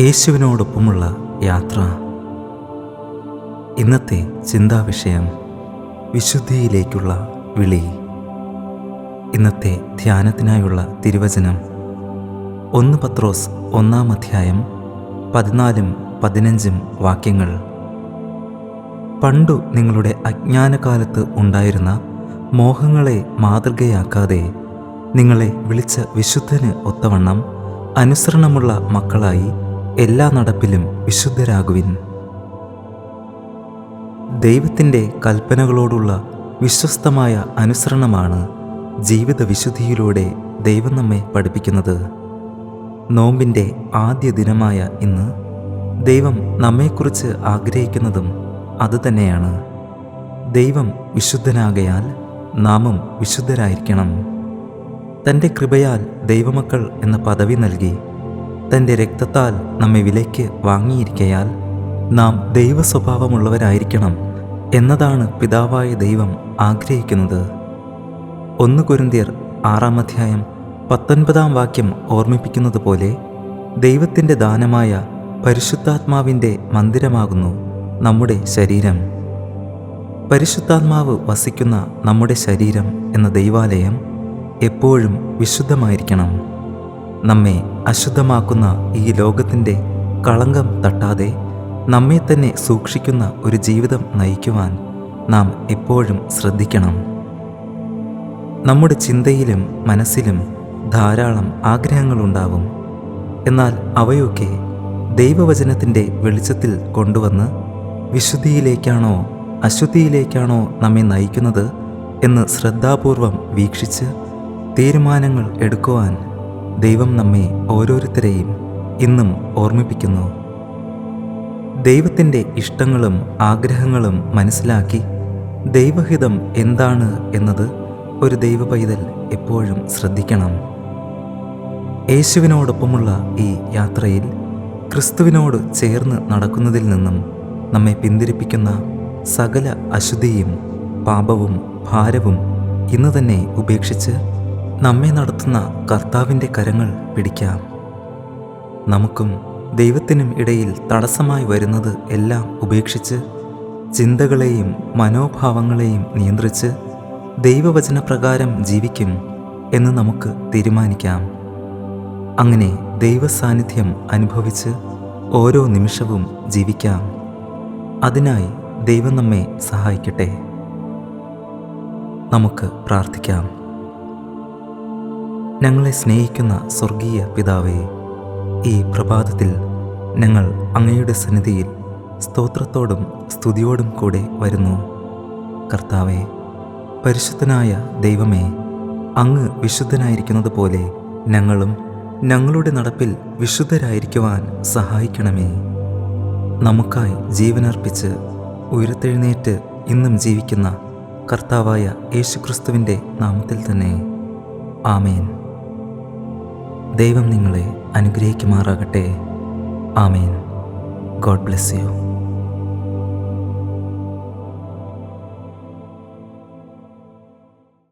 യേശുവിനോടൊപ്പമുള്ള യാത്ര. ഇന്നത്തെ ചിന്താവിഷയം വിശുദ്ധിയിലേക്കുള്ള വിളി. ഇന്നത്തെ ധ്യാനത്തിനായുള്ള തിരുവചനം 1 പത്രോസ് 1-ാം അധ്യായം 14-15 വാക്യങ്ങൾ. പണ്ടു നിങ്ങളുടെ അജ്ഞാനകാലത്ത് ഉണ്ടായിരുന്ന മോഹങ്ങളെ മാതൃകയാക്കാതെ നിങ്ങളെ വിളിച്ച വിശുദ്ധന് ഒത്തവണ്ണം അനുസരണമുള്ള മക്കളായി എല്ലാ നടപ്പിലും വിശുദ്ധരാകുവിൻ. ദൈവത്തിൻ്റെ കൽപ്പനകളോടുള്ള വിശ്വസ്തമായ അനുസരണമാണ് ജീവിത വിശുദ്ധിയിലൂടെ ദൈവം നമ്മെ പഠിപ്പിക്കുന്നത്. നോമ്പിൻ്റെ ആദ്യ ദിനമായ ഇന്ന് ദൈവം നമ്മെക്കുറിച്ച് ആഗ്രഹിക്കുന്നതും അതുതന്നെയാണ്. ദൈവം വിശുദ്ധനാകയാൽ നാമും വിശുദ്ധരായിരിക്കണം. തൻ്റെ കൃപയാൽ ദൈവമക്കൾ എന്ന പദവി നൽകി തൻ്റെ രക്തത്താൽ നമ്മെ വിലയ്ക്ക് വാങ്ങിയിരിക്കയാൽ നാം ദൈവസ്വഭാവമുള്ളവരായിരിക്കണം എന്നതാണ് പിതാവായ ദൈവം ആഗ്രഹിക്കുന്നത്. 1 കൊരിന്ത്യർ 6-ാം അധ്യായം 19-ാം വാക്യം ഓർമ്മിപ്പിക്കുന്നത് പോലെ ദൈവത്തിൻ്റെ ദാനമായ പരിശുദ്ധാത്മാവിൻ്റെ മന്ദിരമാകുന്നു നമ്മുടെ ശരീരം. പരിശുദ്ധാത്മാവ് വസിക്കുന്ന നമ്മുടെ ശരീരം എന്ന ദൈവാലയം എപ്പോഴും വിശുദ്ധമായിരിക്കണം. നമ്മെ അശുദ്ധമാക്കുന്ന ഈ ലോകത്തിൻ്റെ കളങ്കം തട്ടാതെ നമ്മെ തന്നെ സൂക്ഷിക്കുന്ന ഒരു ജീവിതം നയിക്കുവാൻ നാം എപ്പോഴും ശ്രദ്ധിക്കണം. നമ്മുടെ ചിന്തയിലും മനസ്സിലും ധാരാളം ആഗ്രഹങ്ങളുണ്ടാവും. എന്നാൽ അവയൊക്കെ ദൈവവചനത്തിൻ്റെ വെളിച്ചത്തിൽ കൊണ്ടുവന്ന് വിശുദ്ധിയിലേക്കാണോ അശുദ്ധിയിലേക്കാണോ നമ്മെ നയിക്കുന്നത് എന്ന് ശ്രദ്ധാപൂർവം വീക്ഷിച്ച് തീരുമാനങ്ങൾ എടുക്കുവാൻ ദൈവം നമ്മെ ഓരോരുത്തരെയും ഇന്നും ഓർമ്മിപ്പിക്കുന്നു. ദൈവത്തിൻ്റെ ഇഷ്ടങ്ങളും ആഗ്രഹങ്ങളും മനസ്സിലാക്കി ദൈവഹിതം എന്താണ് എന്നത് ഒരു ദൈവ പൈതൽ എപ്പോഴും ശ്രദ്ധിക്കണം. യേശുവിനോടൊപ്പമുള്ള ഈ യാത്രയിൽ ക്രിസ്തുവിനോട് ചേർന്ന് നടക്കുന്നതിൽ നിന്നും നമ്മെ പിന്തിരിപ്പിക്കുന്ന സകല അശുദ്ധിയും പാപവും ഭാരവും ഇന്ന് തന്നെ ഉപേക്ഷിച്ച് നമ്മെ നടത്തുന്ന കർത്താവിൻ്റെ കരങ്ങൾ പിടിക്കാം. നമുക്കും ദൈവത്തിനും ഇടയിൽ തടസ്സമായി വരുന്നത് എല്ലാം ഉപേക്ഷിച്ച് ചിന്തകളെയും മനോഭാവങ്ങളെയും നിയന്ത്രിച്ച് ദൈവവചനപ്രകാരം ജീവിക്കും എന്ന് നമുക്ക് തീരുമാനിക്കാം. അങ്ങനെ ദൈവസാന്നിധ്യം അനുഭവിച്ച് ഓരോ നിമിഷവും ജീവിക്കാം. അതിനായി ദൈവം നമ്മെ സഹായിക്കട്ടെ. നമുക്ക് പ്രാർത്ഥിക്കാം. ഞങ്ങളെ സ്നേഹിക്കുന്ന സ്വർഗീയ പിതാവേ, ഈ പ്രഭാതത്തിൽ ഞങ്ങൾ അങ്ങയുടെ സന്നിധിയിൽ സ്തോത്രത്തോടും സ്തുതിയോടും കൂടെ വരുന്നു. കർത്താവേ, പരിശുദ്ധനായ ദൈവമേ, അങ്ങ് വിശുദ്ധനായിരിക്കുന്നത് പോലെ ഞങ്ങളും ഞങ്ങളുടെ നടപ്പിൽ വിശുദ്ധരായിരിക്കുവാൻ സഹായിക്കണമേ. നമുക്കായി ജീവനർപ്പിച്ച് ഉയർത്തെഴുന്നേറ്റ് ഇന്നും ജീവിക്കുന്ന കർത്താവായ യേശുക്രിസ്തുവിൻ്റെ നാമത്തിൽ തന്നെ ആമേൻ. ദൈവം നിങ്ങളെ അനുഗ്രഹിക്കുമാറാകട്ടെ. ആമേൻ. God bless U.